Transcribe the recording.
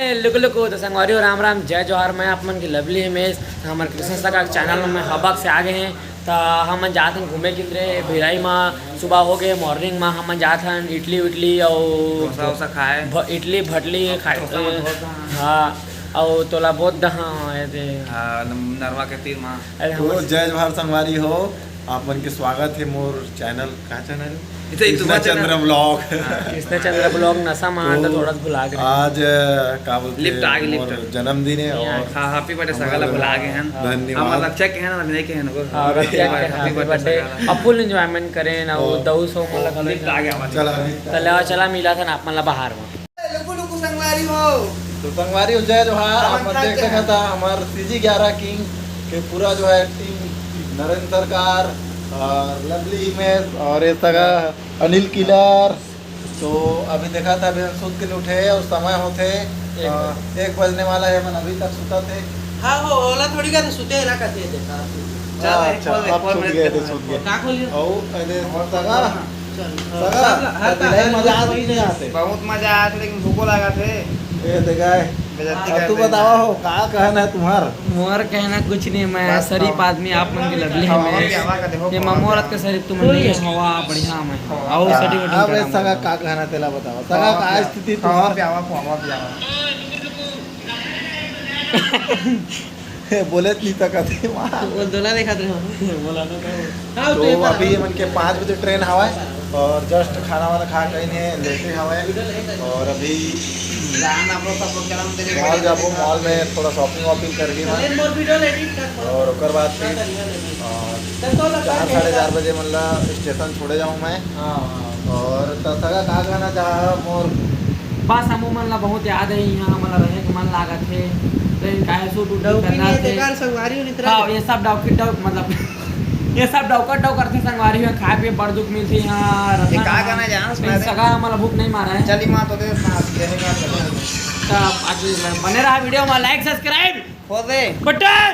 लुको तो संगवारी और राम राम जय जोहार। मैं आप मन की लवली हिमेश हमारे कृष्ण सका चैनल में हबक से आ गए हैं। तो हम जाते हैं घूमे किंद्रे भिलाई में। सुबह हो गए मॉर्निंग में हम जाते हैं इडली उडली और खाए इडली भटली खाए। हाँ और तोला बहुत नरवा के तीर माँ तो जय जोहार संगवारी हो। आप मन के स्वागत है मोर चैनल का चैनल कृष्णा चंद्र ब्लॉग। कृष्ण चंद्र ब्लॉग नशा मान तो थोड़ा भुला गए। आज का बोलते लिफ्ट आ गई, मोर लिफ्ट। जन्मदिन है और हैप्पी बर्थडे सगला भुला गए हैं। धन्यवाद। हमारा लक्ष्य के हैं ना नहीं के हैं ना और हैप्पी बर्थडे फुल एंजॉयमेंट करें ना। वो 200 मतलब लिफ्ट आ गया चला चला मिला था ना अपन ला बाहर में। तो संगवारी हो जय जोहार। आप मन देख सकता था हमारे CG11 किंग के पूरा जो है टीम नरेंद्र सरकार और लवली हिमेश और ये सगा अनिल किलर। तो अभी देखा था अभी हम सूत के लिए उठे और समय होते 1 बजने वाला है। मन अभी तक सुता थे। हाँ हो ओला थोड़ी का सुते ना करते देखा। अच्छा अब सूत गए थे सूत गए। का खोलियो और अरे सगा चल हर मजा नहीं आते। बहुत मजा आया था लेकिन भूखो लगा थे। ये देखा है तू बतावा हो का कहना है तुम्हार। मोर कहना कुछ नहीं। मैं शरीफ आदमी आप मन की लवली है। ये ममोरत का शरीफ तुम नहीं है। हवा बढ़िया में आओ सर्टिफिकेट अब सगा का कहना तेला बतावा। सगा का स्थिति तुम्हार बोले नहीं तक थे वहां बोल दोला देखा थे बोला ना। तो अभी मन के 5 बजे ट्रेन हवा और जस्ट खाना वाना खा के लेटे हवा। और अभी मॉल जाबो। मॉल में थोड़ा शॉपिंग वॉपिंग करके और ओकर बाद फिर 4-4:30 बजे मतलब स्टेशन छोड़े जाऊँ मैं। और सगा का गाना चाह मोर बस हम मन ला बहुत याद है। यहाँ मन रहे के मन लागत है। ट्रेन काहे सूट उठ करना है संगवारी नितरा। हां ये सब डाउकिट मतलब ये सब डाउकट डाउ करते संगवारी में खाए पे बड़ दुख मिलती है। यहाँ ये का गाना जान सगा हमारा भूख नहीं मारा है। चली मां तो दे बने रहा वीडियो में लाइक सब्सक्राइब हो दे बटन।